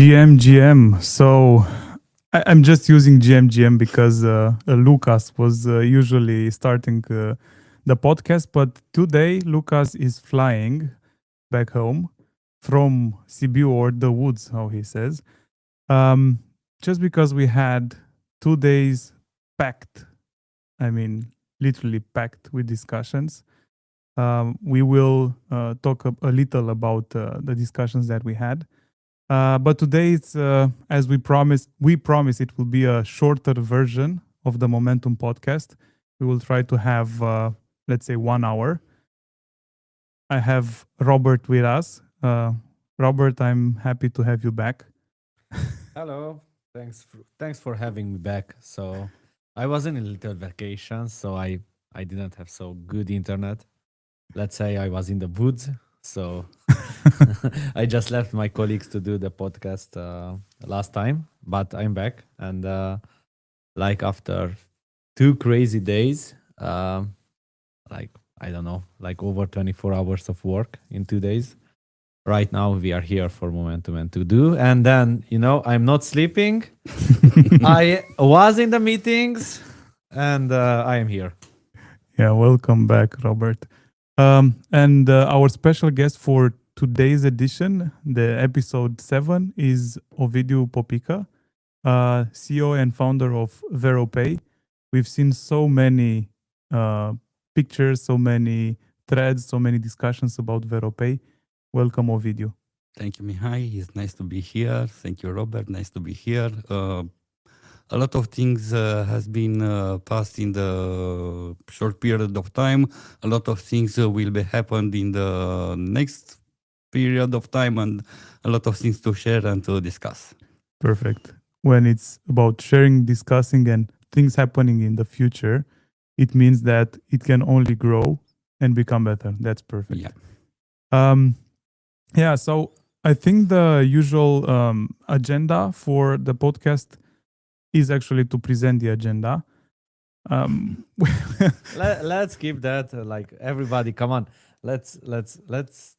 GM. So I'm just using GM because Lucas was usually starting the podcast, but today Lucas is flying back home from Sibiu or the woods, how he says. Um, just because we had 2 days packed, I mean, literally packed with discussions. We will talk a little about the discussions that we had. But today it's as we promise it will be a shorter version of the Momentum podcast. We will try to have let's say 1 hour. I have Robert with us. Robert, I'm happy to have you back. Hello. Thanks for having me back. So I was in a little vacation, so I didn't have so good internet. Let's say I was in the woods, so I just left my colleagues to do the podcast last time, but I'm back and like after 2 crazy days, like I don't know, like over 24 hours of work in 2 days. Right now we are here for Momentum and to do, and then I'm not sleeping. I was in the meetings, and I am here. Yeah, welcome back, Robert. And our special guest for today's edition, the episode 7, is Ovidiu Popica, CEO and founder of VeroPay. We've seen so many pictures, so many threads, so many discussions about VeroPay. Welcome, Ovidiu. Thank you, Mihai. It's nice to be here. Thank you, Robert. Nice to be here. A lot of things has been passed in the short period of time. A lot of things will be happened in the next period of time, and a lot of things to share and to discuss. Perfect. When it's about sharing, discussing, and things happening in the future, it means that it can only grow and become better. That's perfect. Yeah. So I think the usual agenda for the podcast is actually to present the agenda. Let's keep that like everybody. Come on, let's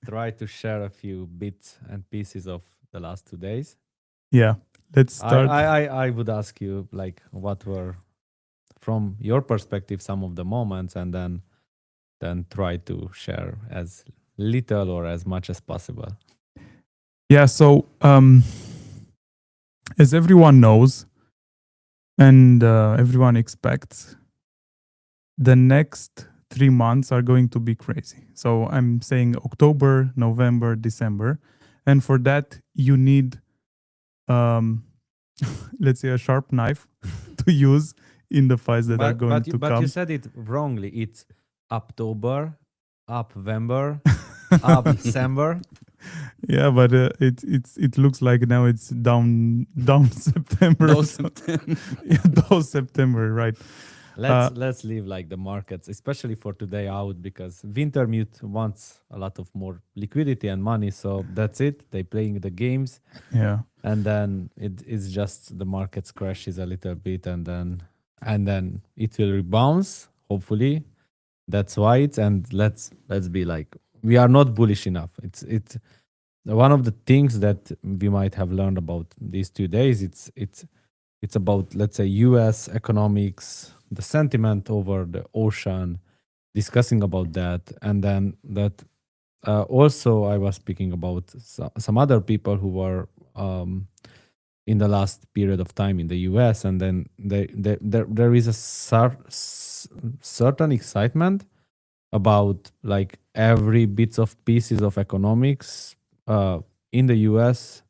try to share a few bits and pieces of the last 2 days. Yeah, let's start. I would ask you like what were from your perspective some of the moments, and then try to share as little or as much as possible. Yeah, so as everyone knows and everyone expects, the next 3 months are going to be crazy. So I'm saying October, November, December. And for that, you need, let's say, a sharp knife to use in the fights that are going to come. But you said it wrongly. It's October, November, December. Yeah, but it looks like now it's down September. Those September, right? Let's leave like the markets, especially for today, out because Wintermute wants a lot of more liquidity and money. So that's it. They playing the games. Yeah. And then it's just the markets crashes a little bit, and then it will rebound. Hopefully, that's why it's. And let's be like, we are not bullish enough. It's one of the things that we might have learned about these 2 days. It's about, let's say, U.S. economics, the sentiment over the ocean, discussing about that, and then that also I was speaking about some other people who were in the last period of time in the U.S. and then there is a certain excitement about like every bits of pieces of economics in the US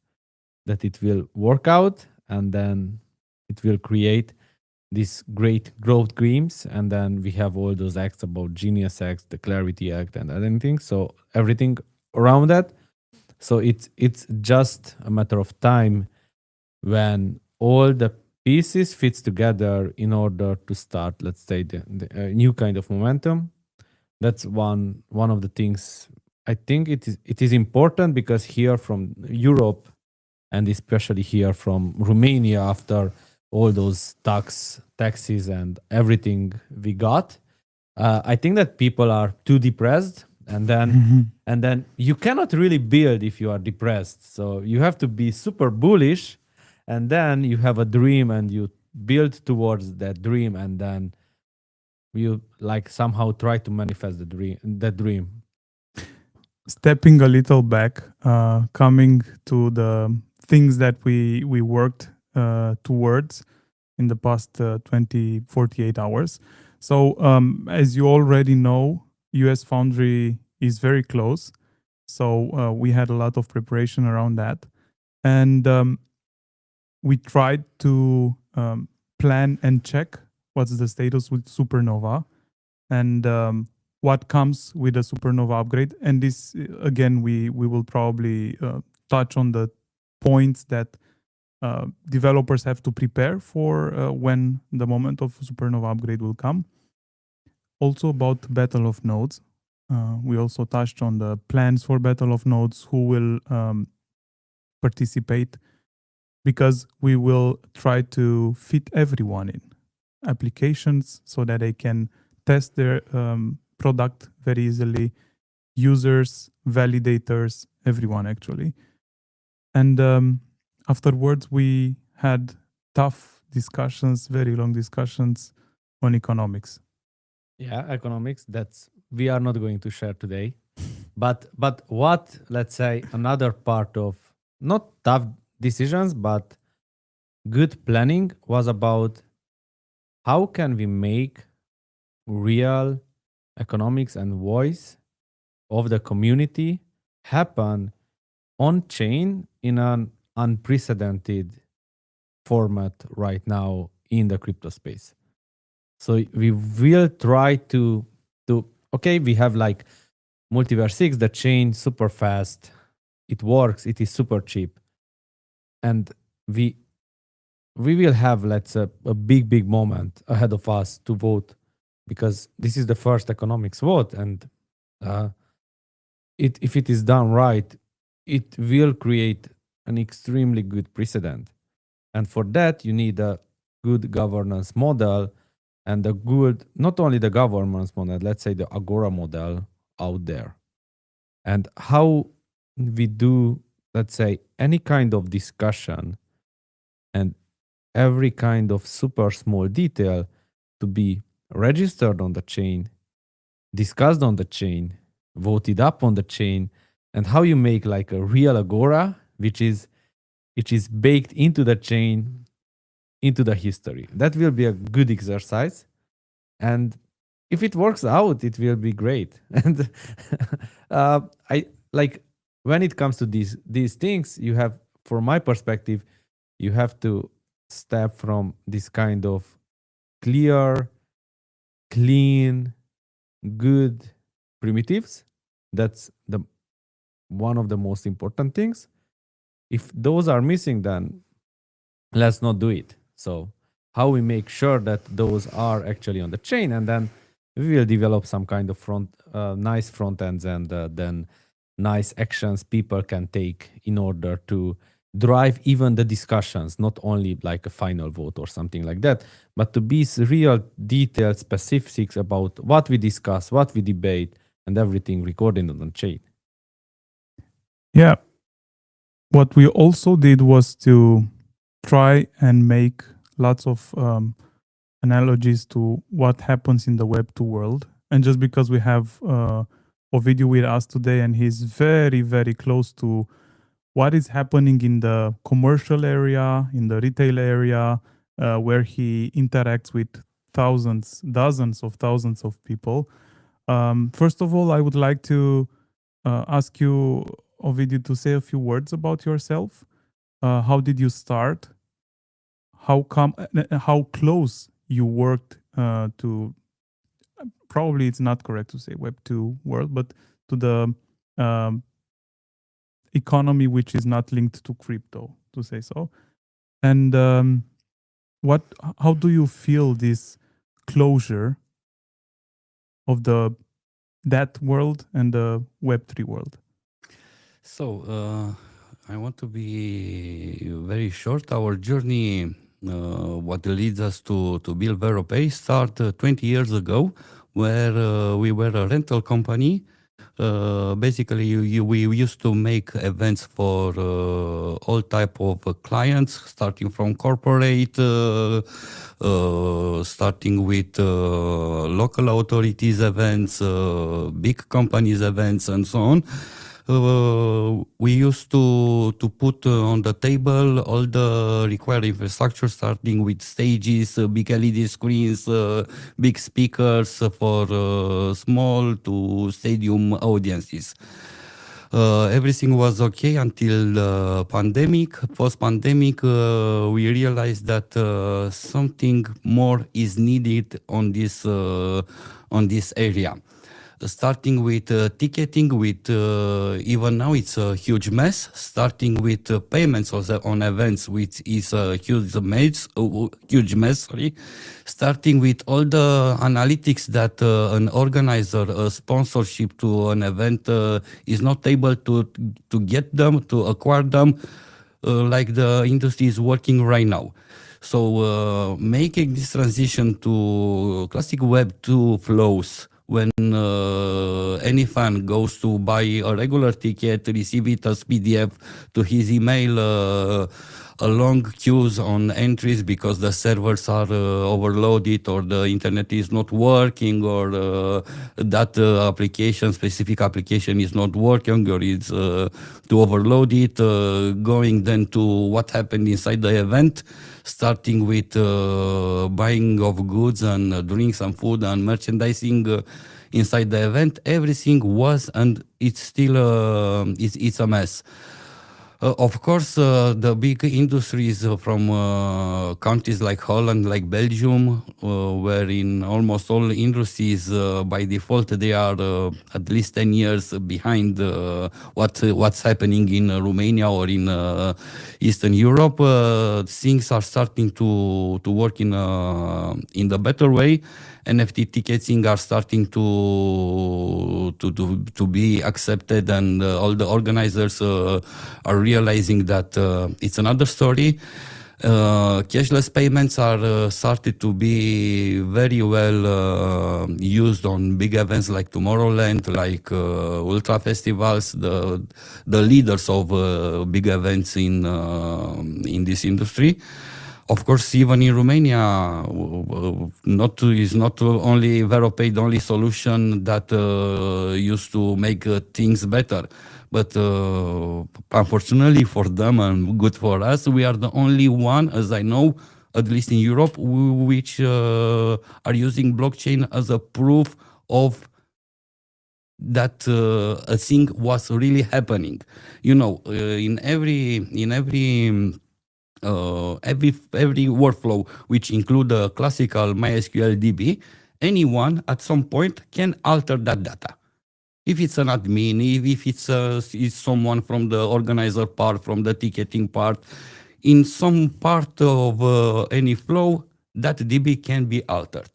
that it will work out, and then it will create these great growth dreams. And then we have all those acts about Genius Act, the Clarity Act, and everything. So everything around that. So it's just a matter of time when all the pieces fits together in order to start, let's say, the new kind of momentum. That's one of the things. I think it is important because here from Europe, and especially here from Romania, after all those taxes and everything we got, I think that people are too depressed and then you cannot really build if you are depressed. So you have to be super bullish, and then you have a dream and you build towards that dream, and then you like somehow try to manifest the dream. Stepping a little back, coming to the things that we worked towards in the past 48 hours. So as you already know, US Foundry is very close. So we had a lot of preparation around that. And we tried to plan and check what's the status with Supernova and what comes with a Supernova upgrade. And this, again, we will probably touch on the points that developers have to prepare for when the moment of Supernova upgrade will come. Also about Battle of Nodes. We also touched on the plans for Battle of Nodes, who will participate, because we will try to fit everyone in applications so that they can test their product very easily, users, validators, everyone actually. And afterwards, we had tough discussions, very long discussions on economics. Yeah, economics. That's we are not going to share today. But what, let's say, another part of not tough decisions but good planning was about how can we make real economics and voice of the community happen on chain in an unprecedented format right now in the crypto space. So we will try to okay, we have like MultiversX, the chain super fast, it works, it is super cheap, and we will have, let's say, a big moment ahead of us to vote, because this is the first economics vote, and if it is done right, it will create an extremely good precedent. And for that, you need a good governance model, and a good, not only the governance model, let's say the Agora model out there. And how we do, let's say, any kind of discussion and every kind of super small detail to be registered on the chain, discussed on the chain, voted up on the chain, and how you make like a real Agora, which is baked into the chain, into the history. That will be a good exercise. And if it works out, it will be great. And I like, when it comes to these things, you have, from my perspective, you have to step from this kind of clear, clean, good primitives. That's the one of the most important things. If those are missing, then let's not do it. So how we make sure that those are actually on the chain, and then we will develop some kind of nice front ends, and then nice actions people can take in order to drive even the discussions, not only like a final vote or something like that, but to be real detailed specifics about what we discuss, what we debate, and everything recorded on the chain. Yeah. What we also did was to try and make lots of analogies to what happens in the Web2 world. And just because we have Ovidiu with us today, and he's very, very close to what is happening in the commercial area, in the retail area, where he interacts with dozens of thousands of people. First of all, I would like to ask you, Ovidiu, to say a few words about yourself. How did you start? How close you worked to, probably it's not correct to say Web2 world, but to the economy which is not linked to crypto, to say so. And how do you feel this closure of that world and the Web3 world? So I want to be very short. Our journey, what leads us to build VeroPay, started 20 years ago, where we were a rental company Basically, we used to make events for all type of clients, starting from corporate, starting with local authorities events, big companies events, and so on. We used to put on the table all the required infrastructure, starting with stages, big LED screens, big speakers for small to stadium audiences. Everything was okay until pandemic. Post-pandemic, we realized that something more is needed on this area. Starting with ticketing, with even now it's a huge mess. Starting with payments on events, which is a huge mess. Sorry. Starting with all the analytics that an organizer, a sponsorship to an event is not able to get them, to acquire them, like the industry is working right now. So making this transition to classic Web 2 flows, when any fan goes to buy a regular ticket, receive it as PDF to his email, a long queues on entries because the servers are overloaded, or the internet is not working, or that specific application is not working, or it's too overloaded, going then to what happened inside the event, starting with buying of goods and drinks and food and merchandising inside the event. Everything was, and it's still it's a mess. Of course, the big industries from countries like Holland, like Belgium, where in almost all industries, by default, they are at least 10 years behind what's happening in Romania or in Eastern Europe. Things are starting to work in the better way. NFT ticketing are starting to be accepted, and all the organizers are realizing that it's another story. Cashless payments are started to be very well used on big events like Tomorrowland, like ultra festivals, the leaders of big events in this industry. Of course, even in Romania, is not only VeroPay the only solution that used to make things better. But unfortunately for them and good for us, we are the only one, as I know, at least in Europe, which are using blockchain as a proof of that a thing was really happening. You know, in every workflow, which include a classical MySQL DB, anyone at some point can alter that data. If it's an admin, if it's someone from the organizer part, from the ticketing part, in some part of any flow, that DB can be altered.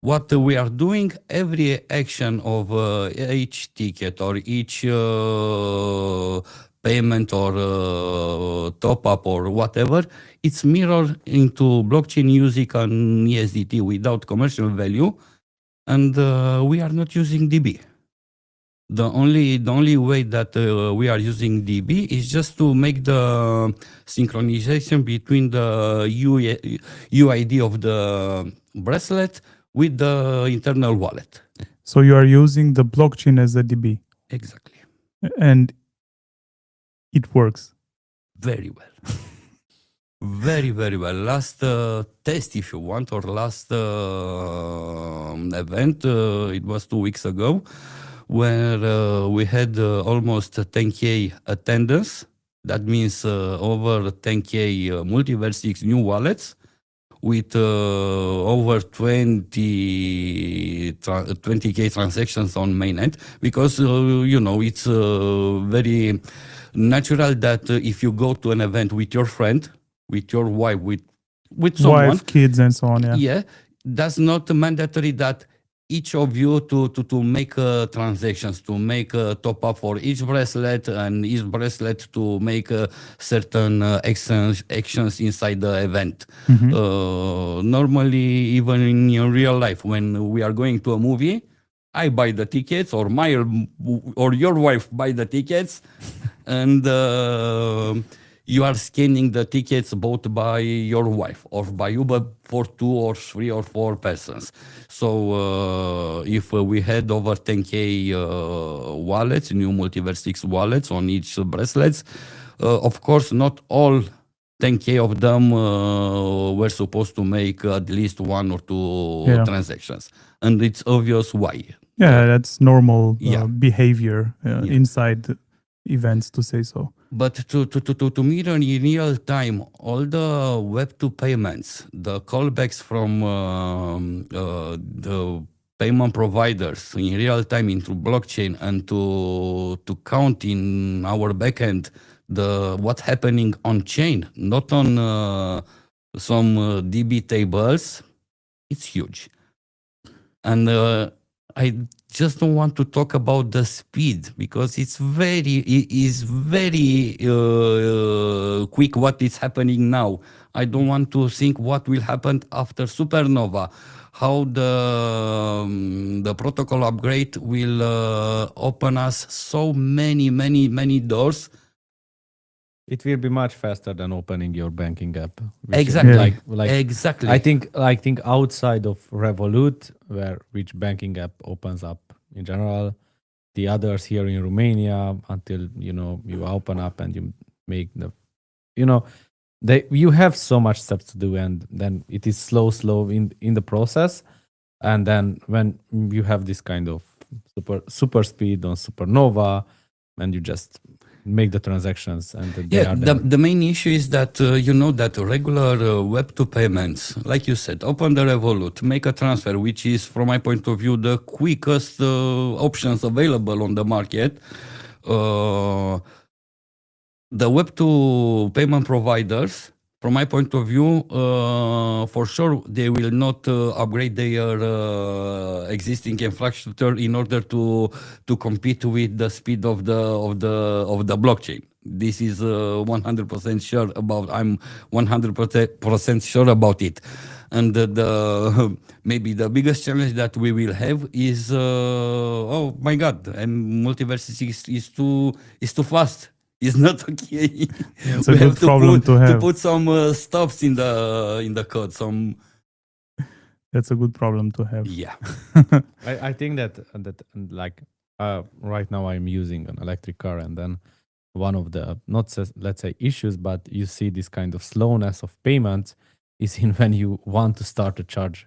What we are doing, every action of each ticket or each payment or top up or whatever, it's mirrored into blockchain using an ESDT without commercial value, and we are not using DB. The only way that we are using DB is just to make the synchronization between the UID of the bracelet with the internal wallet. So you are using the blockchain as a DB. Exactly. And it works. Very well. Very, very well. Last test, if you want, or last event, it was 2 weeks ago, where we had almost 10K attendance. That means over 10K MultiversX new wallets, with over 20K transactions on mainnet, because it's very natural that if you go to an event with your friend, with your wife, with someone, wife, kids, and so on. Yeah, that's not mandatory that each of you to make transactions, to make a top up for each bracelet, and each bracelet to make certain actions inside the event. Normally, even in real life, when we are going to a movie, I buy the tickets, or your wife buy the tickets, and you are scanning the tickets both by your wife or by you, but for 2 or 3 or 4 persons. So if we had over 10K wallets, new MultiversX wallets on each bracelets, of course, not all 10K of them were supposed to make at least 1 or 2 Yeah. transactions. And it's obvious why. Yeah, that's normal Yeah. behavior Yeah. inside events, to say so. But to mirror in real time all the Web2 payments, the callbacks from the payment providers in real time into blockchain, and to count in our backend what's happening on chain, not on some DB tables, it's huge. And I just don't want to talk about the speed, because it is very quick what is happening now. I don't want to think what will happen after supernova, how the protocol upgrade will open us so many doors. It will be much faster than opening your banking app. which, Exactly. Like Exactly. I think outside of Revolut, which banking app opens up in general, the others here in Romania, until you open up and you make you have so much steps to do, and then it is slow in the process. And then when you have this kind of super speed on Supernova, and you just make the transactions, and they are there. The main issue is that that regular Web2 payments, like you said, open the Revolut, make a transfer, which is, from my point of view, the quickest options available on the market. The Web2 payment providers, from my point of view, for sure they will not upgrade their existing infrastructure in order to compete with the speed of the blockchain. This is 100% sure about. I'm 100% sure about it. And maybe the biggest challenge that we will have is, oh my God, and MultiversX is too fast. It's not okay. It's a good problem to have. To put some stops in the code. That's a good problem to have. Yeah. I think that like right now I'm using an electric car, and then one of the let's say issues, but you see this kind of slowness of payments is in when you want to start a charger.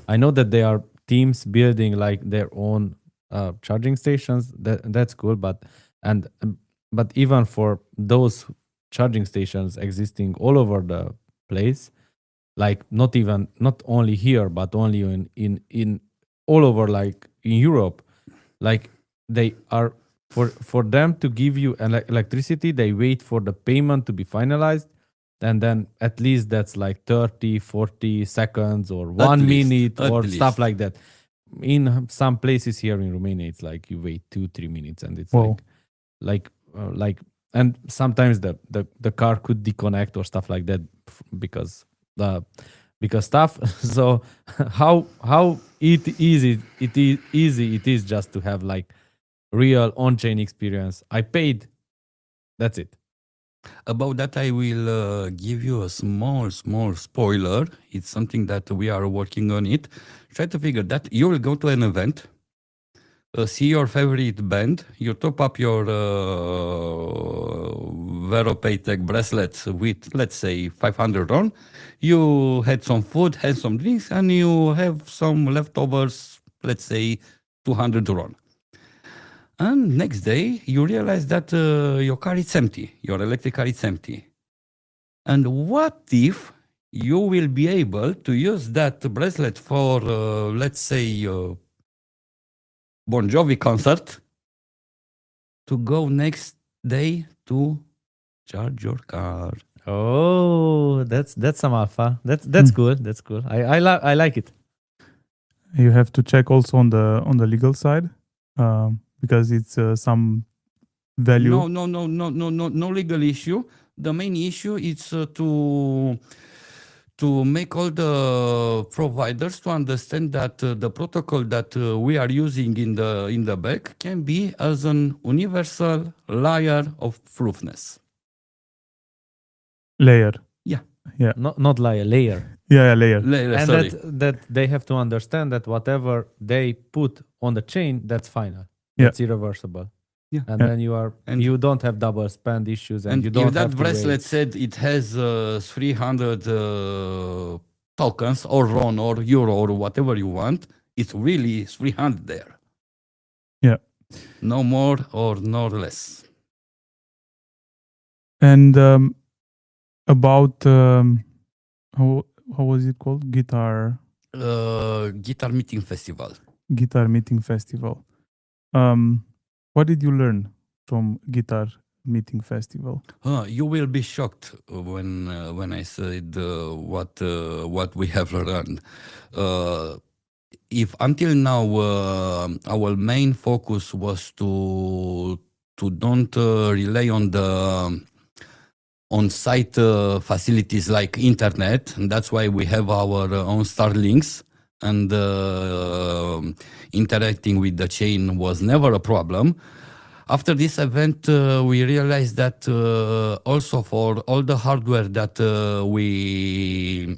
I know that there are teams building like their own charging stations. That's cool, but even for those charging stations existing all over the place, like not only here, but only in all over, like in Europe, like they are for them to give you electricity, they wait for the payment to be finalized, and then at least that's like 30-40 seconds or 1 minute or stuff like that. In some places here in Romania, it's like you wait 2-3 minutes, and it's like and sometimes the car could disconnect or stuff like that because stuff. So how easy it is just to have like real on-chain experience. I paid, that's it. About that, I will give you a small spoiler. It's something that we are working on it. Try to figure that you will go to an event, see your favorite band, you top up your VeroPayTech bracelets with, let's say, 500 RON. You had some food, had some drinks, and you have some leftovers, let's say, 200 RON. And next day, you realize that your car is empty. Your electric car is empty. And what if you will be able to use that bracelet for, let's say, Bon Jovi concert, to go next day to charge your car? Oh, that's some alpha. That's cool. That's cool. I like it. You have to check also on the legal side, because it's some value. No legal issue. The main issue is to to make all the providers to understand that the protocol that we are using in the back can be as an universal layer of proofness. Layer. Yeah. Yeah. Not layer, layer. Yeah, layer. And Sorry. that they have to understand that whatever they put on the chain, that's final. Yeah. That's irreversible. Yeah. And Yeah. then you don't have double spend issues, and And you don't if that have to bracelet wait. said it has 300 tokens or RON or euro or whatever you want, it's really 300 there. Yeah. No more or no less. And about how was it called? Guitar Meeting festival. meeting festival. What did you learn from guitar meeting festival? You will be shocked when I said what we have learned. If until now our main focus was to don't rely on the on-site facilities like internet, and that's why we have our own Starlinks, and interacting with the chain was never a problem. After this event, we realized that also for all the hardware that we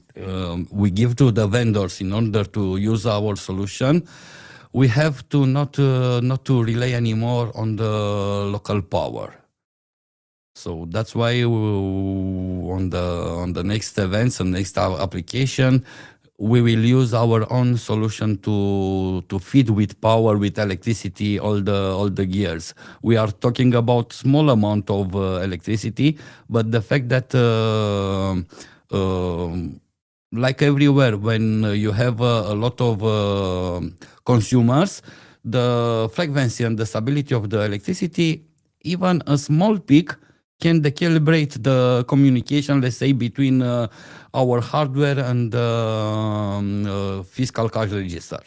give to the vendors in order to use our solution, we have to not to rely anymore on the local power. So that's why on the next events and next application, we will use our own solution to feed with power, with electricity, all the gears. We are talking about small amount of electricity, but the fact that like everywhere, when you have a lot of consumers, the frequency and the stability of the electricity, even a small peak can decalibrate the communication, let's say, between our hardware and fiscal cash register,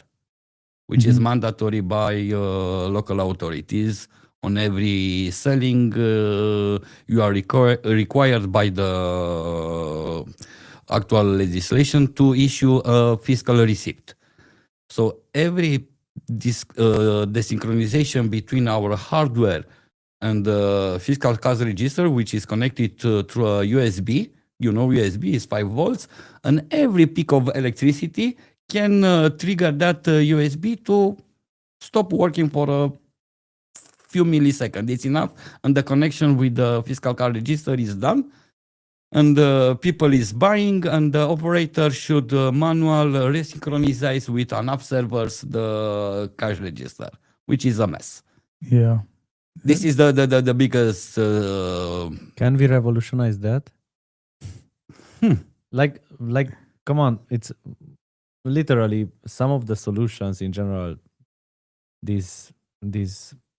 which is mandatory by local authorities. On every selling, you are required by the actual legislation to issue a fiscal receipt. So every desynchronization between our hardware and the fiscal cash register, which is connected through a USB. You know, USB is 5 volts, and every peak of electricity can trigger that USB to stop working for a few milliseconds. It's enough, and the connection with the fiscal cash register is done, and people is buying, and the operator should manual resynchronize with enough servers the cash register, which is a mess. Yeah. This is the biggest. Can we revolutionize that? Like, come on! It's literally some of the solutions in general. These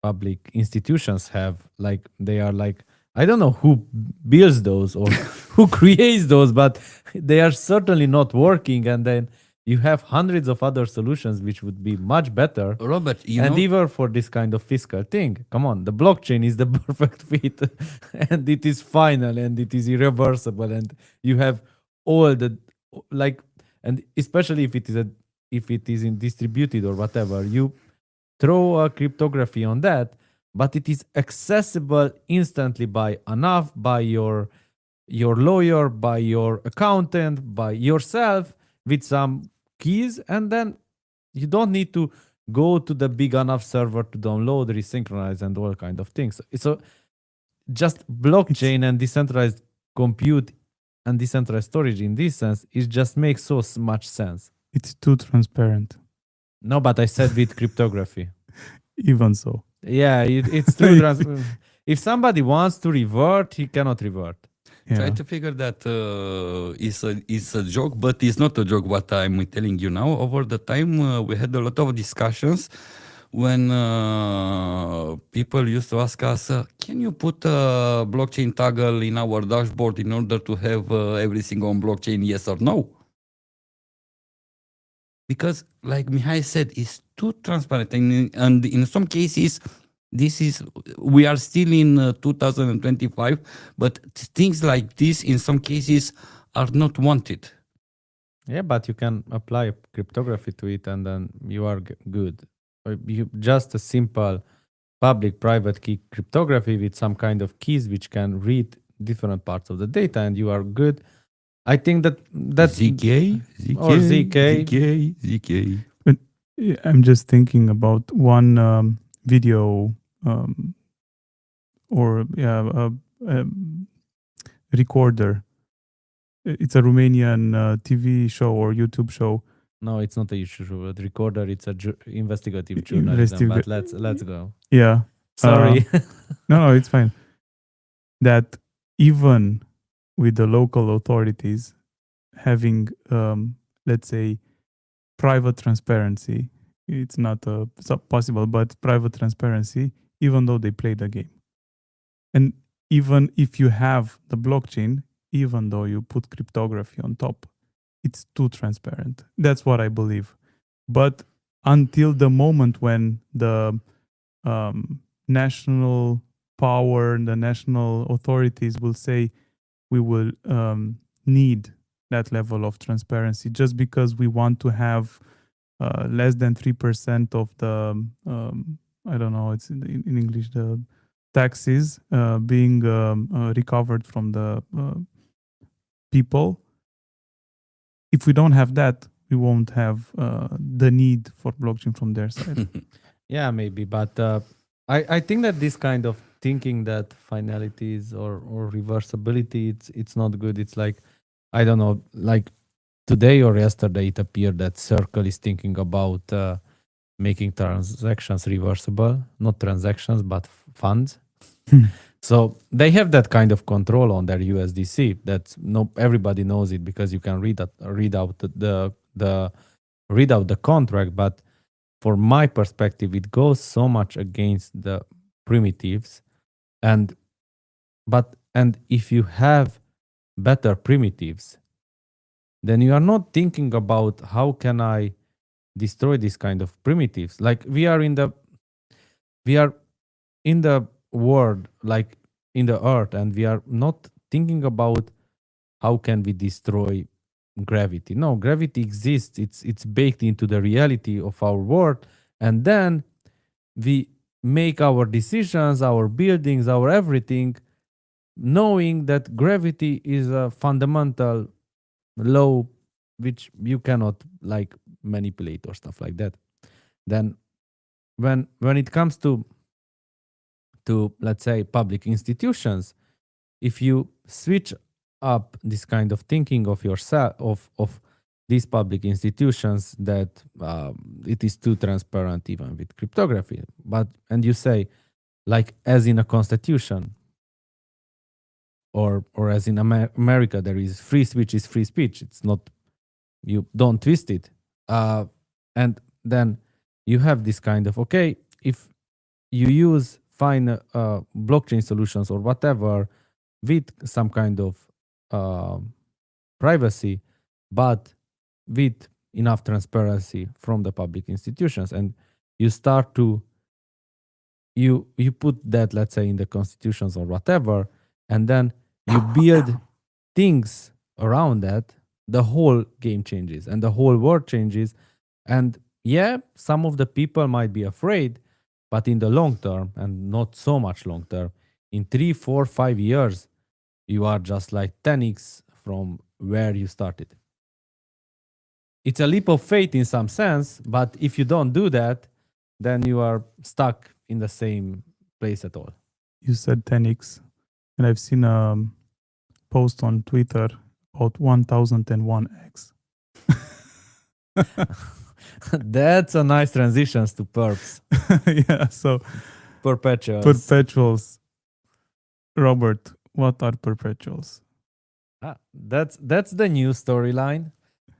public institutions have, like, they are like, I don't know who builds those or who creates those, but they are certainly not working. And then you have hundreds of other solutions which would be much better. Robert, and even for this kind of fiscal thing, come on, the blockchain is the perfect fit, and it is final, and it is irreversible, and you have all the, like, and especially if it is in distributed or whatever, you throw a cryptography on that, but it is accessible instantly by your lawyer, by your accountant, by yourself, with some keys, and then you don't need to go to the big enough server to download, resynchronize, and all kind of things. So just blockchain and decentralized compute and decentralized storage in this sense, it just makes so much sense. It's too transparent. No, but I said with cryptography. Even so. Yeah, it's true. If somebody wants to revert, he cannot revert. Yeah. Try to figure that it's a joke, but it's not a joke what I'm telling you now. Over the time, we had a lot of discussions when people used to ask us, can you put a blockchain toggle in our dashboard in order to have everything on blockchain, yes or no? Because, like Mihai said, it's too transparent. And in some cases, we are still in 2025, but things like this in some cases are not wanted. Yeah, but you can apply cryptography to it, and then you are good. You just a simple public-private key cryptography with some kind of keys which can read different parts of the data, and you are good. I think that ZK, or ZK, ZK. ZK, ZK. But I'm just thinking about one video um, or yeah, recorder. It's a Romanian TV show or YouTube show. No, it's not a issue. The recorder. It's a investigative journalism. Investiga- But let's go. yeah. Sorry. No, it's fine. That even with the local authorities having, let's say, private transparency, it's not possible, but private transparency, even though they play the game. And even if you have the blockchain, even though you put cryptography on top, it's too transparent. That's what I believe. But until the moment when the national power and the national authorities will say we will need that level of transparency just because we want to have less than 3% of the I don't know, it's in English, the taxes being recovered from the people. If we don't have that, we won't have the need for blockchain from their side. Yeah, maybe, but I think that this kind of thinking that finalities or reversibility, it's not good. It's like, I don't know, like today or yesterday it appeared that Circle is thinking about making transactions reversible, not transactions but funds. So they have that kind of control on their USDC. That everybody knows it because you can read out the contract. But for my perspective, it goes so much against the primitives, and if you have better primitives, then you are not thinking about how can I destroy this kind of primitives. Like we are in the world, like in the earth, and we are not thinking about how can we destroy gravity. No, gravity exists. It's baked into the reality of our world, and then we make our decisions, our buildings, our everything, knowing that gravity is a fundamental law which you cannot like manipulate or stuff like that. Then when it comes to let's say public institutions, if you switch up this kind of thinking of yourself of these public institutions, that it is too transparent even with cryptography, and you say, like as in a constitution, or as in America, there is free speech is free speech. It's not, you don't twist it. And then you have this kind of, okay, if you use fine blockchain solutions or whatever with some kind of privacy, but with enough transparency from the public institutions, and you start to you put that, let's say, in the constitutions or whatever, and then you build things around that, the whole game changes and the whole world changes. And yeah, some of the people might be afraid, but in the long term, and not so much long term, in 3, 4, 5 years, you are just like 10x from where you started. It's a leap of faith in some sense, but if you don't do that, then you are stuck in the same place at all. You said 10x, and I've seen a post on Twitter about 1001x. That's a nice transitions to perps. Yeah, so Perpetuals. perpetuals. Robert, what are perpetuals? That's the new storyline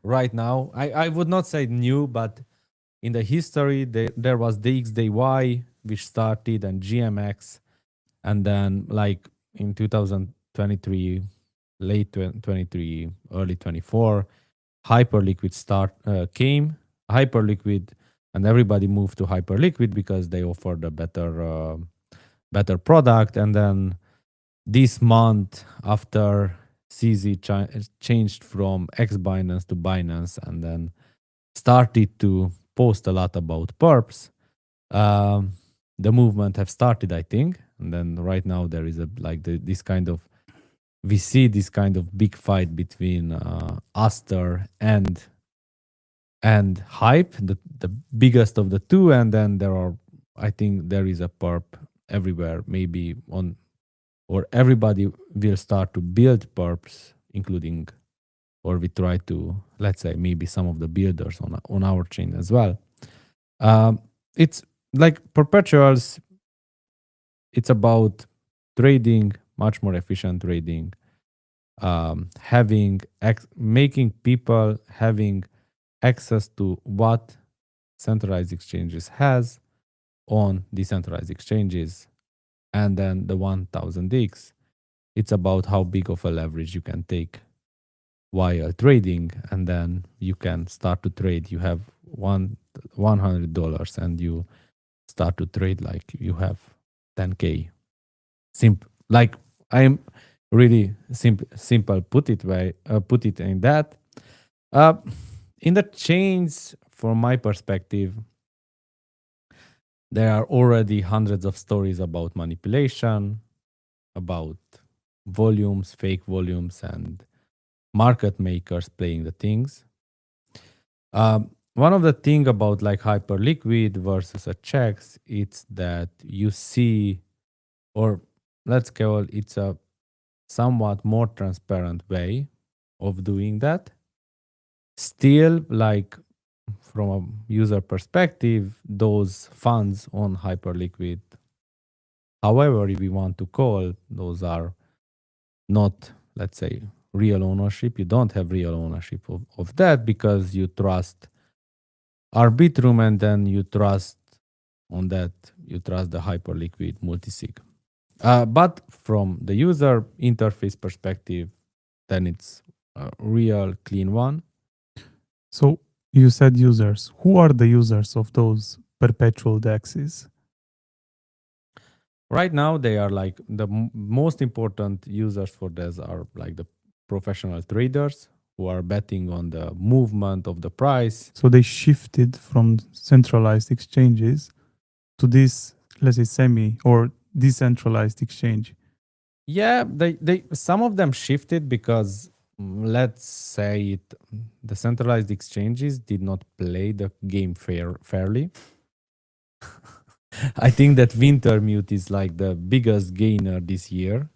right now. I would not say new, but in the history, there was DXDY, which started, and GMX, and then like in 2023, late 23, early 24, Hyperliquid came. Hyperliquid, and everybody moved to Hyperliquid because they offered a better product. And then this month, after CZ changed from X Binance to Binance and then started to post a lot about perps, um, the movement have started, I think. And then right now there is this kind of, we see this kind of big fight between Aster and Hype, the biggest of the two. And then I think there is a perp everywhere, maybe on, or everybody will start to build perps, including, or we try to, let's say, maybe some of the builders on our chain as well. It's like Perpetuals, it's about trading, much more efficient trading, making people having access to what centralized exchanges has on decentralized exchanges. And then the 1000x, it's about how big of a leverage you can take while trading, and then you can start to trade. You have $100 and you start to trade like you have 10K. Like I'm really simple put it in that. In the chains, from my perspective, there are already hundreds of stories about manipulation, about volumes, fake volumes, and market makers playing the things. One of the thing about like hyperliquid versus a checks, it's that you see, or let's call it's a somewhat more transparent way of doing that. Still, like from a user perspective, those funds on hyperliquid, however we want to call, those are not, let's say, real ownership. You don't have real ownership of that because you trust Arbitrum, and then you trust on that, you trust the hyperliquid multisig. But from the user interface perspective, then it's a real clean one. So you said users. Who are the users of those perpetual dexes? Right now, they are like the most important users for this are like the professional traders who are betting on the movement of the price. So they shifted from centralized exchanges to this, let's say, semi or decentralized exchange. Yeah, they some of them shifted because let's say the centralized exchanges did not play the game fairly. I think that Wintermute is like the biggest gainer this year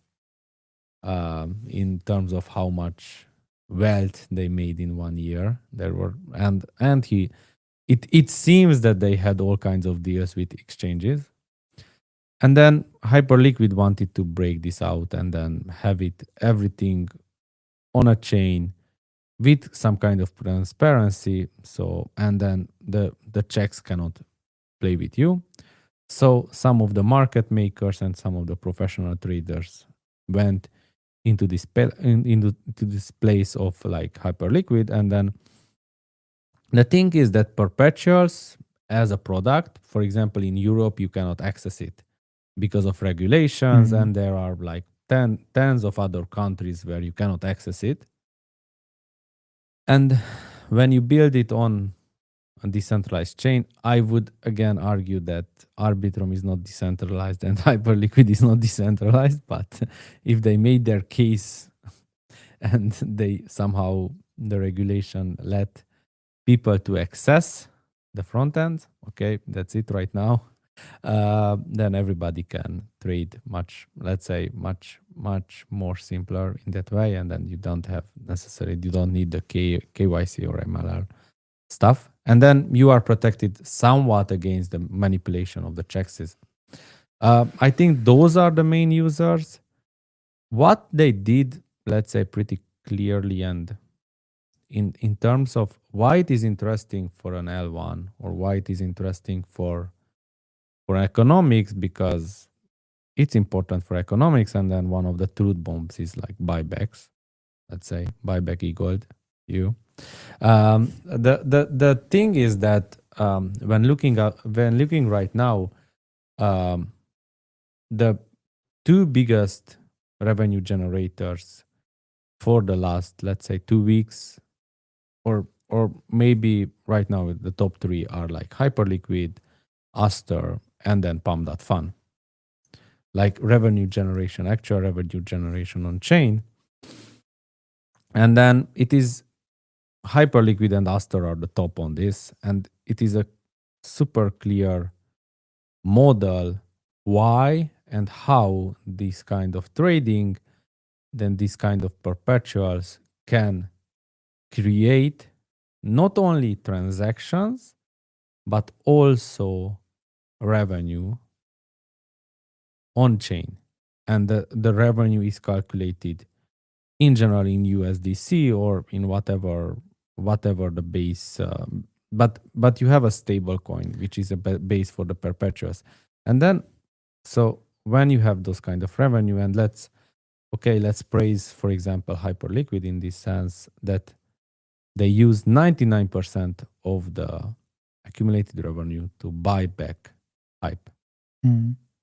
in terms of how much wealth they made in 1 year. There were it seems that they had all kinds of deals with exchanges. And then Hyperliquid wanted to break this out and then have everything on a chain with some kind of transparency. So, and then the checks cannot play with you. So some of the market makers and some of the professional traders went into this into this place of like Hyperliquid. And then the thing is that Perpetuals as a product, for example, in Europe, you cannot access it because of regulations, and there are like tens of other countries where you cannot access it. And when you build it on a decentralized chain, I would again argue that Arbitrum is not decentralized and Hyperliquid is not decentralized. But if they made their case and they somehow the regulation let people to access the front end, okay, that's it right now. Then everybody can trade much more simpler in that way, and then you don't need the KYC or MLR stuff, and then you are protected somewhat against the manipulation of the checks. I think those are the main users. What they did, let's say, pretty clearly, and in terms of why it is interesting for an L1 or why it is interesting for economics, because it's important for economics. And then one of the truth bombs is like buybacks. Let's say buyback equaled you. The thing is that when looking right now, the two biggest revenue generators for the last, let's say, 2 weeks, or maybe right now the top three are like Hyperliquid, Aster, and then Pump.fun. Like revenue generation, actual revenue generation on chain. And then it is Hyperliquid and Aster are the top on this. And it is a super clear model why and how this kind of trading, then this kind of perpetuals can create not only transactions, but also revenue on chain. And the revenue is calculated in general in USDC or in whatever the base. But you have a stable coin, which is a base for the perpetuals. And then, so when you have those kind of revenue, and let's praise, for example, Hyperliquid in this sense that they use 99% of the accumulated revenue to buy back hype.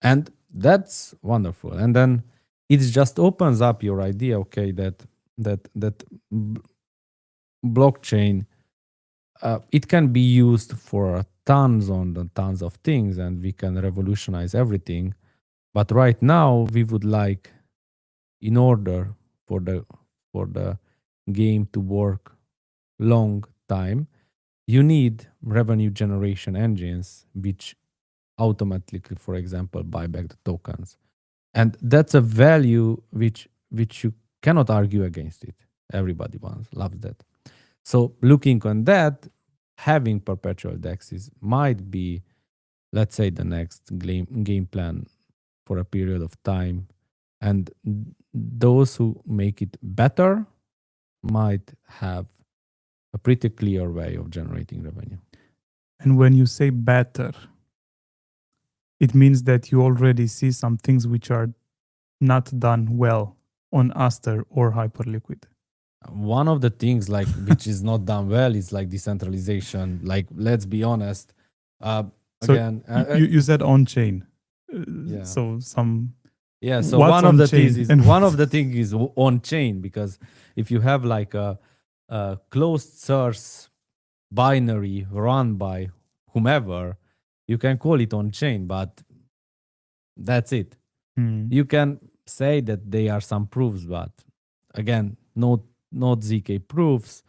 And that's wonderful. And then it just opens up your idea, okay, that blockchain, it can be used for tons of things, and we can revolutionize everything. But right now, we would like, in order for the game to work long time, you need revenue generation engines which automatically, for example, buy back the tokens. And that's a value which you cannot argue against it. Everybody loves that. So looking on that, having perpetual dexes might be, let's say, the next game plan for a period of time. And those who make it better might have a pretty clear way of generating revenue. And when you say better, it means that you already see some things which are not done well on Aster or Hyperliquid. One of the things like which is not done well is like decentralization. Like, let's be honest. Again, you said on chain. Yeah. So some. Yeah. So what's one of on the chain things is and one of the things is on chain, because if you have like a closed source binary run by whomever, you can call it on chain, but that's it. You can say that there are some proofs, but again, not ZK proofs,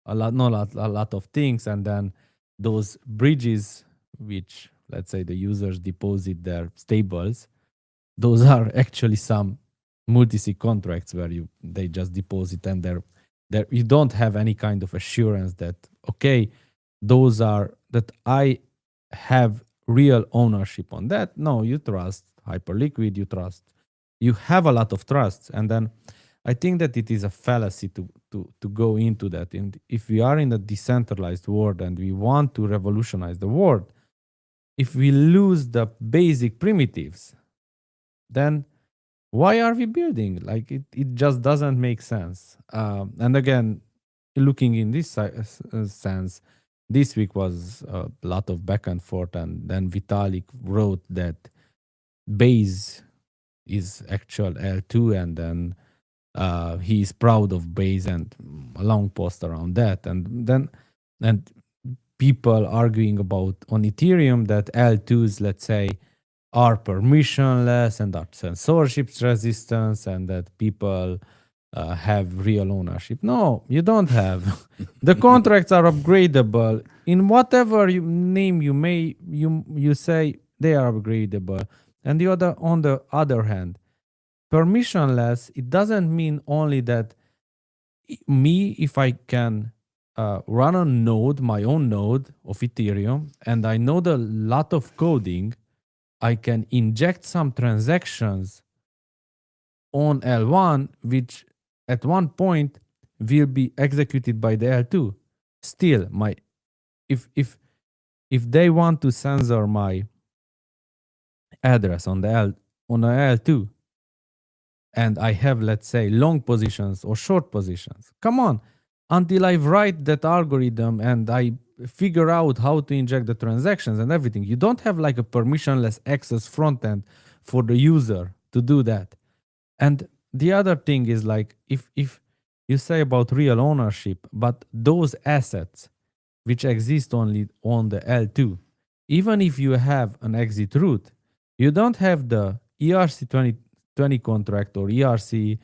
a lot of things, and then those bridges, which let's say the users deposit their stables, those are actually some multi-sig contracts where they just deposit, and they're you don't have any kind of assurance that okay, those are that I have real ownership on that. No, you trust Hyperliquid, you have a lot of trust. And then I think that it is a fallacy to go into that. And if we are in a decentralized world and we want to revolutionize the world, if we lose the basic primitives, then why are we building? Like it just doesn't make sense. And again, looking in this sense, this week was a lot of back and forth, and then Vitalik wrote that Base is actual L2, and then he is proud of Base, and a long post around that, and people arguing about on Ethereum that L2s, let's say, are permissionless and are censorship resistance, and that people have real ownership. No, you don't have. The contracts are upgradable in whatever name you say, they are upgradable. And on the other hand, permissionless, it doesn't mean only that if I can run a node, my own node of Ethereum, and I know the lot of coding, I can inject some transactions on L1, which at one point will be executed by the L2. Still, if they want to censor my address on the L2, and I have, let's say, long positions or short positions, come on, until I write that algorithm and I figure out how to inject the transactions and everything, you don't have like a permissionless access front end for the user to do that. And the other thing is like if you say about real ownership, but those assets which exist only on the L2, even if you have an exit route, you don't have the ERC 2020 contract or ERC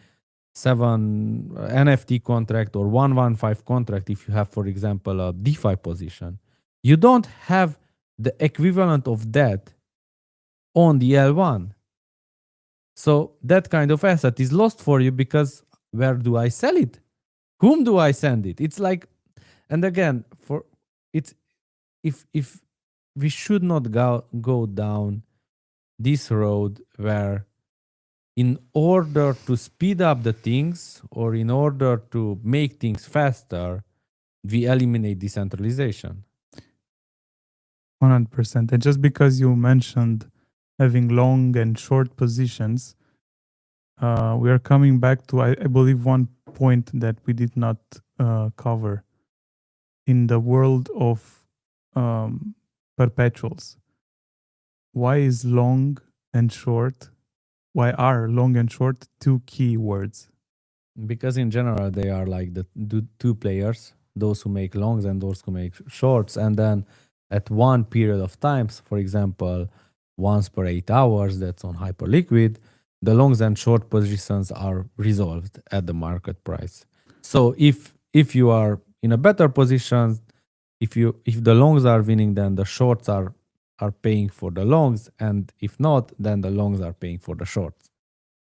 7 NFT contract or 115 contract. If you have, for example, a DeFi position, you don't have the equivalent of that on the L1. So that kind of asset is lost for you because where do I sell it? Whom do I send it? It's like, and again, for it's if we should not go down this road where in order to speed up the things or in order to make things faster, we eliminate decentralization. 100%. And just because you mentioned having long and short positions, we are coming back to, I believe, one point that we did not cover in the world of perpetuals. Why is long and short? Why are long and short two key words? Because in general, they are like the two players, those who make longs and those who make shorts. And then at one period of times, for example, once per 8 hours, that's on Hyperliquid, the longs and short positions are resolved at the market price. So if you are in a better position, if the longs are winning, then the shorts are paying for the longs, and if not, then the longs are paying for the shorts.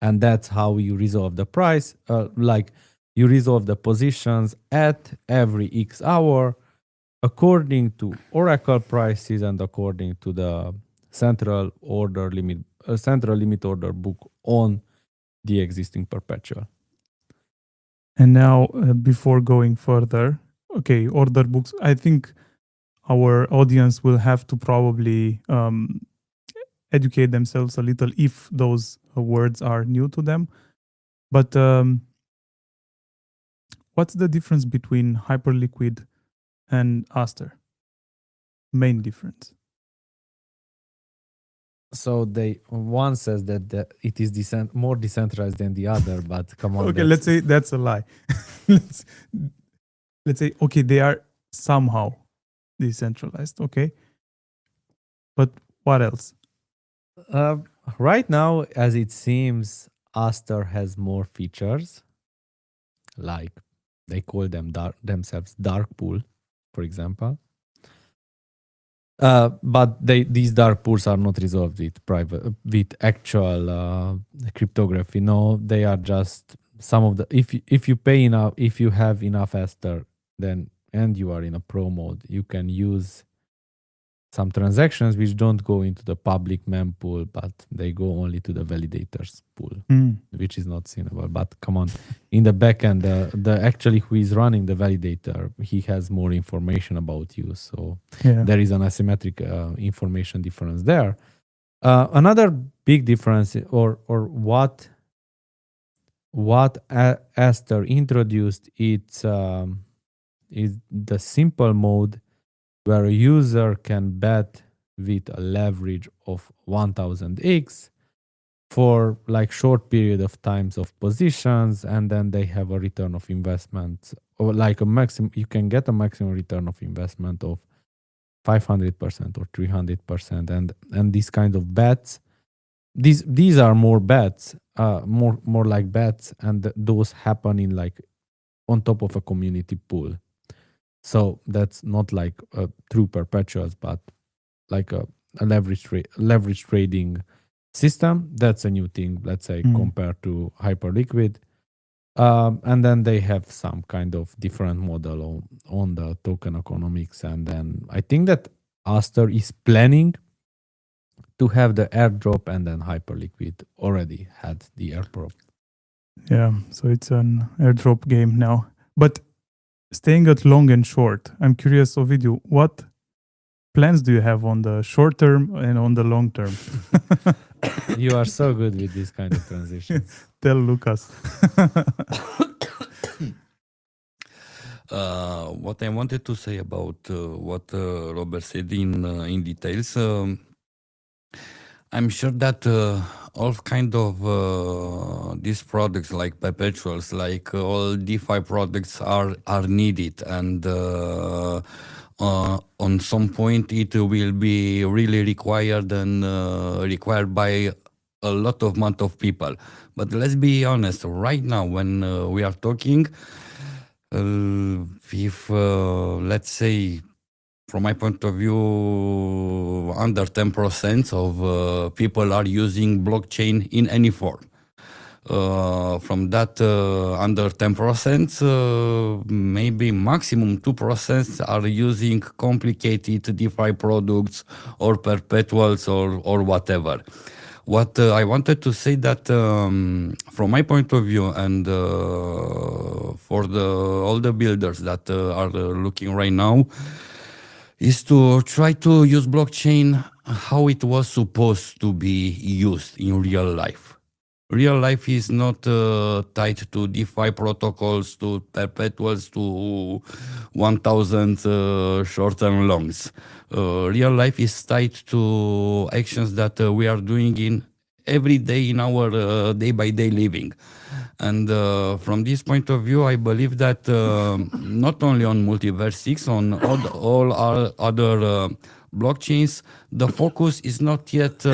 And that's how you resolve the price. Like you resolve the positions at every X hour according to Oracle prices and according to the central limit order book on the existing perpetual. And now, before going further, okay, order books. I think our audience will have to probably educate themselves a little if those words are new to them. But what's the difference between Hyperliquid and Aster? Main difference. So one says that it is more decentralized than the other, but come on. Okay, let's say that's a lie. let's say, okay, they are somehow decentralized, okay? But what else? Right now, as it seems, Aster has more features, like they call them themselves dark pool, for example. But these dark pools are not resolved with actual cryptography. No, they are just some of the. If you pay enough, if you have enough Aster, then and you are in a pro mode, you can use some transactions which don't go into the public mempool, but they go only to the validators pool, which is not seenable. But come on, in the backend, the actually who is running the validator, he has more information about you. So there is an asymmetric information difference there. Another big difference, or what Aster introduced, is the simple mode, where a user can bet with a leverage of 1000x for like short period of times of positions, and then they have a return of investment, or like a maximum, you can get a maximum return of investment of 500% or 300%, and these kind of bets, these are more bets, more like bets, and those happen in like on top of a community pool. So that's not like true perpetuals, but like a leverage trading system. That's a new thing, let's say, compared to Hyperliquid. And then they have some kind of different model on the token economics. And then I think that Aster is planning to have the airdrop, and then Hyperliquid already had the airdrop. Yeah, so it's an airdrop game now. But staying at long and short, I'm curious, Ovidiu, what plans do you have on the short term and on the long term? You are so good with this kind of transitions. Tell Lucas. What I wanted to say about what Robert said in details, I'm sure that all kind of these products like perpetuals, like all DeFi products are needed, and on some point it will be really required and required by a lot of amount of people. But let's be honest, right now when we are talking, if let's say from my point of view, under 10% of people are using blockchain in any form. From that, under 10%, maybe maximum 2% are using complicated DeFi products or perpetuals or whatever. What I wanted to say that from my point of view and for all the builders that are looking right now, is to try to use blockchain how it was supposed to be used in real life. Real life is not tied to DeFi protocols, to perpetuals, to 1000 short and longs. Real life is tied to actions that we are doing in every day in our day-by-day living. And from this point of view, I believe that not only on MultiversX, on all our other blockchains, the focus is not yet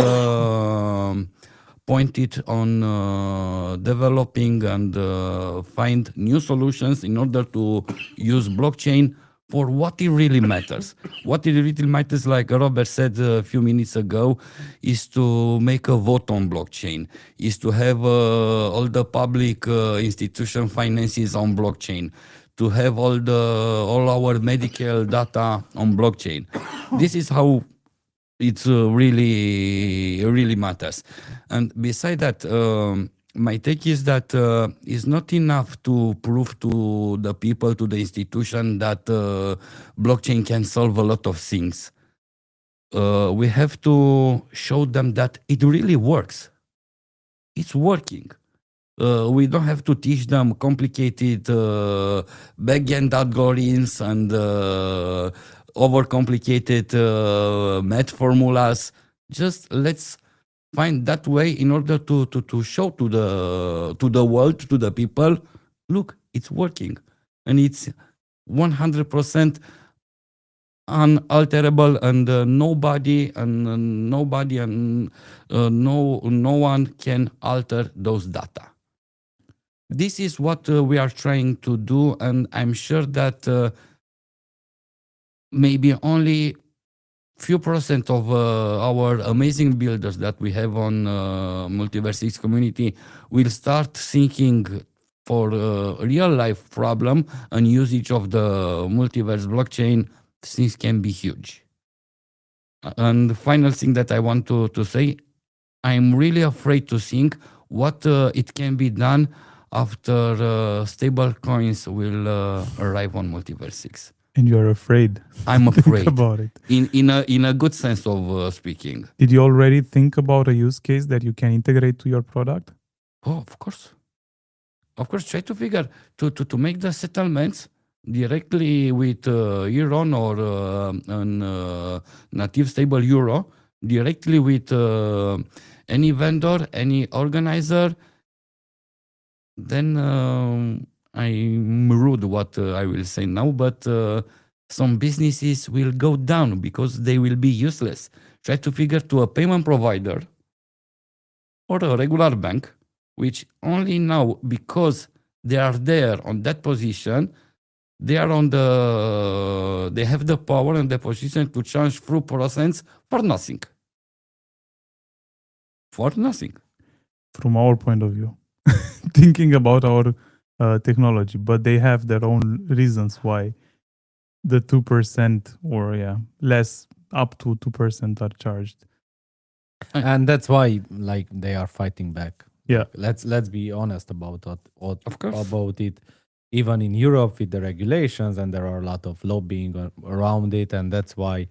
pointed on developing and find new solutions in order to use blockchain for what it really matters. What it really matters, like Robert said a few minutes ago, is to make a vote on blockchain, is to have all the public institution finances on blockchain, to have all our medical data on blockchain. This is how it's really matters. And beside that, my take is that it's not enough to prove to the people, to the institution, that blockchain can solve a lot of things. We have to show them that it really works. It's working. We don't have to teach them complicated backend algorithms and overcomplicated math formulas. Just let's find that way in order to show to the world, to the people, look, it's working, and it's 100% unalterable, and nobody and no one can alter those data. This is what we are trying to do, and I'm sure that maybe only few percent of our amazing builders that we have on MultiversX community will start thinking for real life problem and usage of the multiverse blockchain. Things can be huge. And the final thing that I want to say, I'm really afraid to think what it can be done after stable coins will arrive on MultiversX. And you're afraid. I'm afraid. Think about it. In a good sense of speaking. Did you already think about a use case that you can integrate to your product? Oh, of course. Of course, try to figure to make the settlements directly with Euron or native stable euro, directly with any vendor, any organizer. Then I'm rude what I will say now, but some businesses will go down because they will be useless. Try to figure to a payment provider or a regular bank, which only now, because they are there on that position, they are they have the power and the position to charge through % for nothing. For nothing. From our point of view, thinking about our technology, but they have their own reasons why the 2% or less, up to 2% are charged. And that's why like they are fighting back. Yeah. Let's be honest about Of course. about it. Even in Europe with the regulations, and there are a lot of lobbying around it, and that's why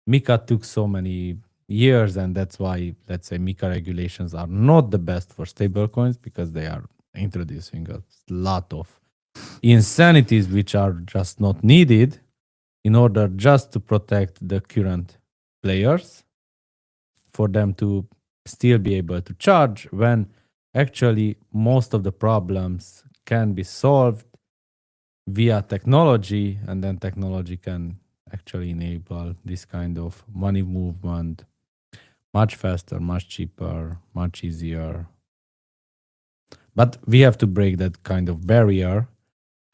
MiCA took so many years, and that's why, let's say, MiCA regulations are not the best for stablecoins, because they are introducing a lot of insanities which are just not needed in order just to protect the current players, for them to still be able to charge when actually most of the problems can be solved via technology, and then technology can actually enable this kind of money movement much faster, much cheaper, much easier. But we have to break that kind of barrier.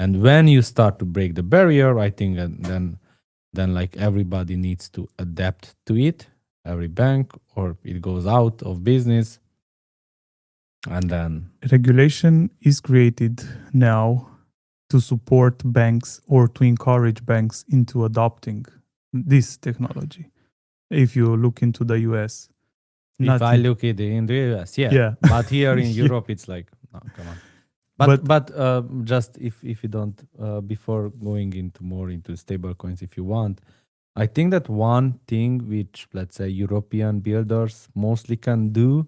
And when you start to break the barrier, I think then like everybody needs to adapt to it, every bank, or it goes out of business. And then Regulation is created now to support banks or to encourage banks into adopting this technology. If you look into the US, if I nothing. look at it in the US, yeah. Yeah. But here in Yeah. Europe, it's like, no, come on. But just if you don't, before going into more into stable coins, if you want, I think that one thing which, let's say, European builders mostly can do,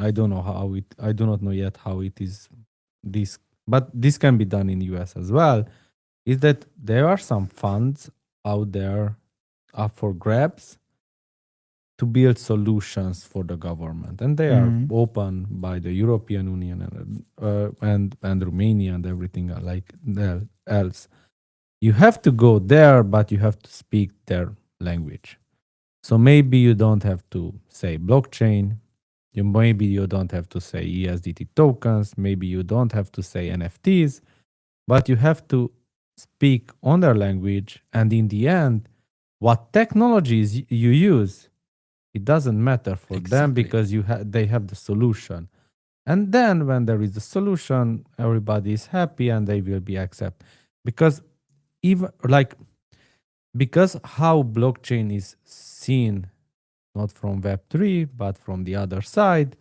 I don't know how it, I do not know yet how it is this, but this can be done in US as well, is that there are some funds out there up for grabs to build solutions for the government, and they are Mhm. open by the European Union and Romania and everything like else. You have to go there, but you have to speak their language. So maybe you don't have to say blockchain. Maybe you don't have to say ESDT tokens. Maybe you don't have to say NFTs, but you have to speak on their language. And in the end, what technologies you use, it doesn't matter for them Exactly. because they have the solution. And then when there is a solution, everybody is happy and they will be accept. Because even like because how blockchain is seen not from web3 but from the other side,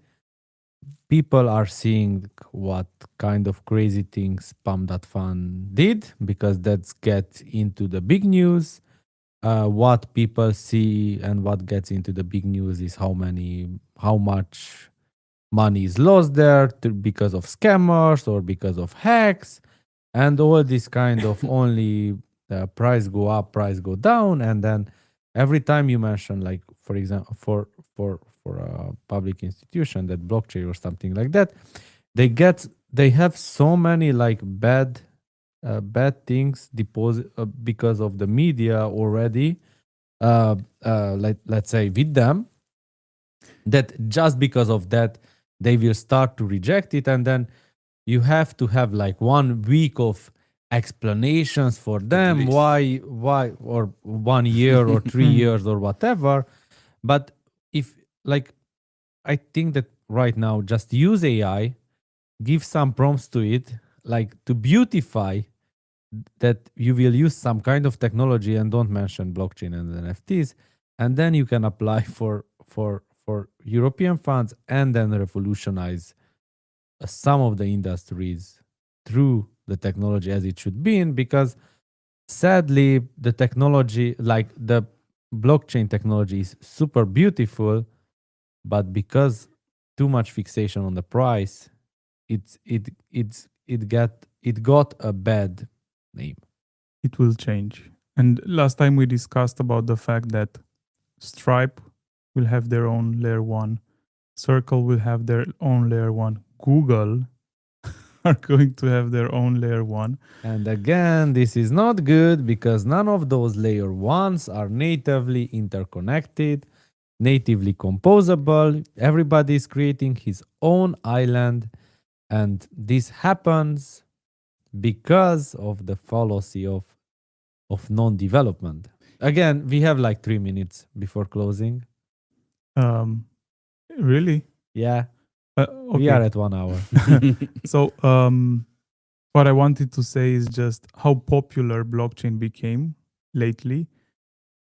people are seeing what kind of crazy things pam.fun did, because that's get into the big news. What people see and what gets into the big news is how much money is lost there because of scammers or because of hacks, and all this kind of only price go up, price go down. And then every time you mention, like for example, for a public institution, that blockchain or something like that, they have so many like bad things deposit because of the media already, let's say with them, that just because of that they will start to reject it. And then you have to have like 1 week of explanations for them least. why, or 1 year or 3 years or whatever. But if like, I think that right now just use AI, give some prompts to it, like to beautify that you will use some kind of technology and don't mention blockchain and NFTs, and then you can apply for European funds and then revolutionize some of the industries through the technology as it should be in. Because sadly the technology, like the blockchain technology, is super beautiful, but because too much fixation on the price, it got a bad name. It will change. And last time we discussed about the fact that Stripe will have their own layer 1, Circle will have their own layer 1, Google are going to have their own layer 1. And again, this is not good because none of those layer ones are natively interconnected, natively composable. Everybody is creating his own island, and this happens because of the fallacy of non-development. Again, we have like 3 minutes before closing. Um, really? Yeah, Okay. we are at 1 hour. So, what I wanted to say is just how popular blockchain became lately,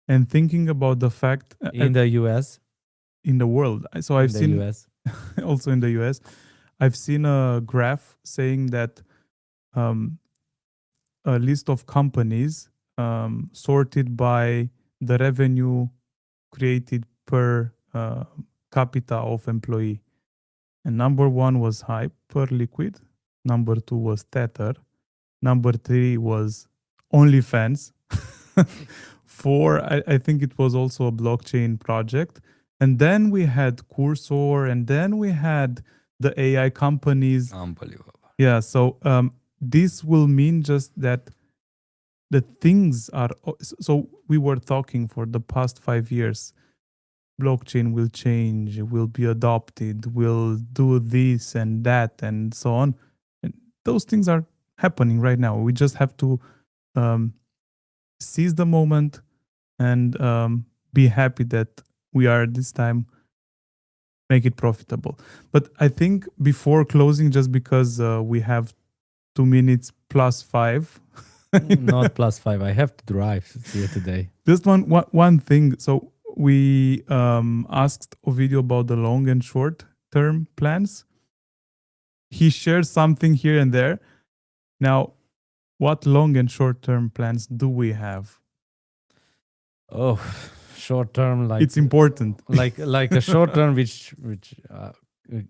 and thinking about the fact In the US, in the world. So I've in the seen US. also in the US, I've seen a graph saying that um, a list of companies sorted by the revenue created per capita of employee. And number 1 was Hyperliquid. Number 2 was Tether. Number 3 was OnlyFans. 4, I think it was also a blockchain project. And then we had Cursor, and then we had the AI companies. Unbelievable. Yeah, so this will mean just that the things are. So we were talking for the past 5 years. Blockchain will change, will be adopted, will do this and that, and so on. And those things are happening right now. We just have to um, seize the moment and be happy that we are this time make it profitable. But I think before closing, just because we have 2 minutes plus 5, Not +5. I have to drive here today. just one thing. So we asked Ovidio about the long and short term plans. He shared something here and there. Now, what long and short term plans do we have? Oh, short term, like It's important. like a short term, which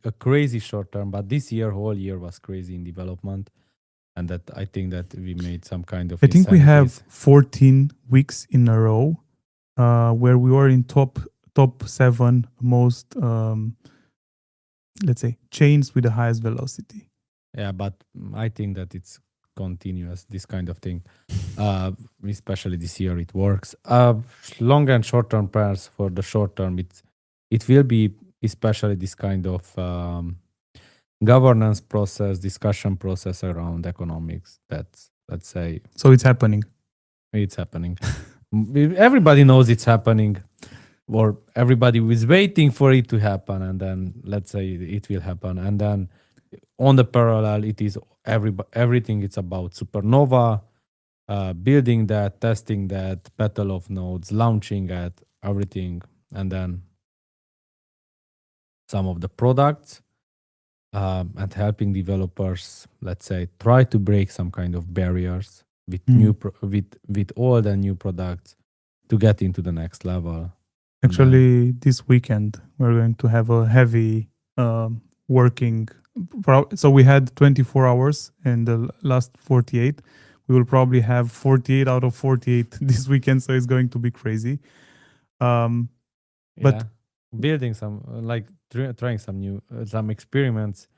a crazy short term. But this year, whole year was crazy in development, and that I think that we made some kind of. I think we have insanities. 14 weeks in a row where we were in top 7 most let's say chains with the highest velocity. Yeah, but I think that it's continuous, this kind of thing. Especially this year, it works. Long and short term plans. For the short term, it will be especially this kind of governance process, discussion process around economics. That's, let's say, So it's happening. it's happening. Everybody knows it's happening, or everybody is waiting for it to happen, and then let's say it will happen, and then on the parallel, it is everything. It's about supernova, building that, testing that, battle of nodes, launching it, everything, and then some of the products, and helping developers, let's say, try to break some kind of barriers with with all the new products to get into the next level. Actually, this weekend we're going to have a heavy working. So we had 24 hours in the last 48. We will probably have 48 out of 48 this weekend. So it's going to be crazy. But building some trying some new some experiments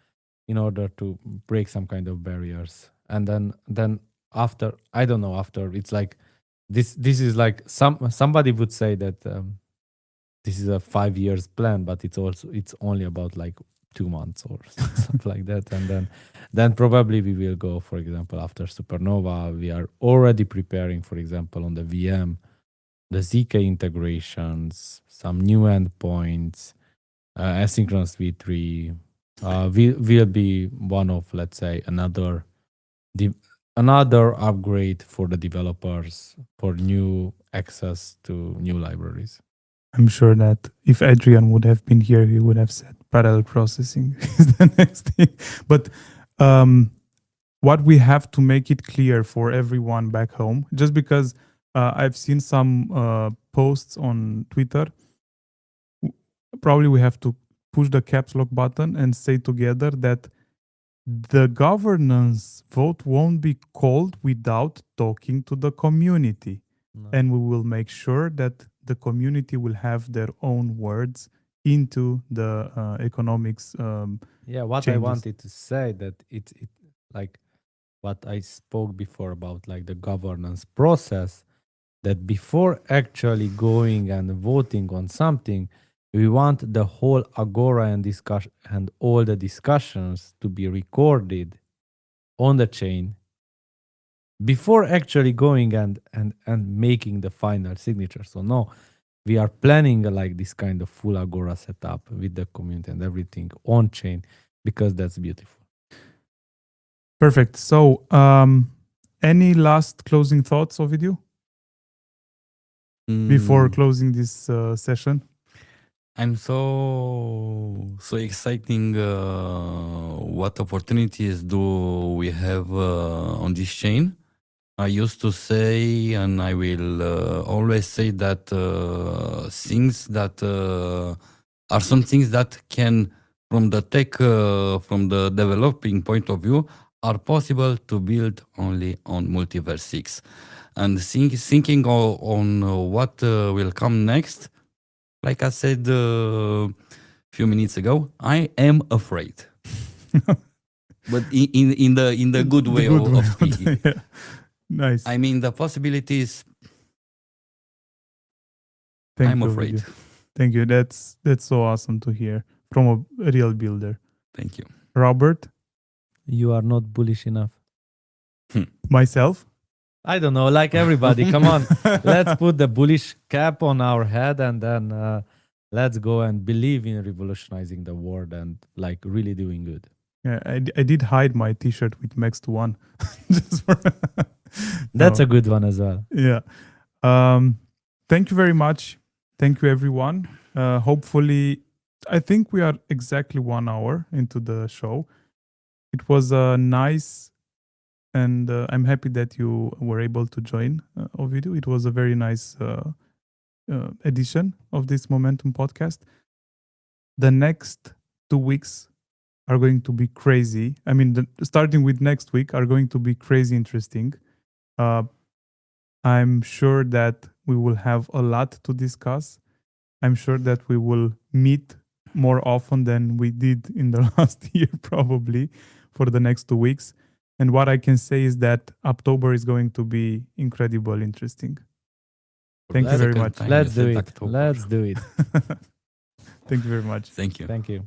in order to break some kind of barriers, and then after, I don't know, after, it's like this is like somebody would say that this is a 5 years plan, but it's only about like 2 months or stuff like that. And then probably we will go, for example, after supernova, we are already preparing, for example, on the VM, the ZK integrations, some new endpoints, asynchronous v3 will be one of, let's say, another upgrade for the developers for new access to new libraries. I'm sure that if Adrian would have been here, he would have said parallel processing is the next thing. But what we have to make it clear for everyone back home, just because I've seen some posts on Twitter, probably we have to push the caps lock button and say together that the governance vote won't be called without talking to the community. No. And we will make sure that the community will have their own words into the economics. What changes. I wanted to say, that it like what I spoke before about, like the governance process, that before actually going and voting on something, we want the whole agora and discussion and all the discussions to be recorded on the chain before actually going and making the final signature. So no, we are planning like this kind of full agora setup with the community and everything on chain, because that's beautiful. Perfect. So any last closing thoughts, Ovidio, before closing this session? I'm so exciting. What opportunities do we have on this chain? I used to say, and I will always say that things that are some things that can, from the tech, from the developing point of view, are possible to build only on MultiversX. And thinking on what will come next, Like I said a few minutes ago, I am afraid, but in the good way of speaking. Yeah. Nice. I mean, the possibilities. Thank I'm you, afraid. Ovidio. Thank you. That's so awesome to hear from a real builder. Thank you. Robert, You are not bullish enough. myself. I don't know, like everybody. Come on, let's put the bullish cap on our head and then let's go and believe in revolutionizing the world and like really doing good. Yeah, I did hide my T-shirt with Max to One. Just for That's No. a good one as well. Yeah. Thank you very much. Thank you, everyone. Hopefully, I think we are exactly 1 hour into the show. It was nice, and I'm happy that you were able to join, Ovidio. It was a very nice edition of this Momentum podcast. The next 2 weeks are going to be crazy. I mean, starting with next week are going to be crazy interesting. I'm sure that we will have a lot to discuss. I'm sure that we will meet more often than we did in the last year, probably for the next 2 weeks. And what I can say is that October is going to be incredible, interesting. Thank you very much. Let's do it. Let's do it. Thank you very much. Thank you. Thank you.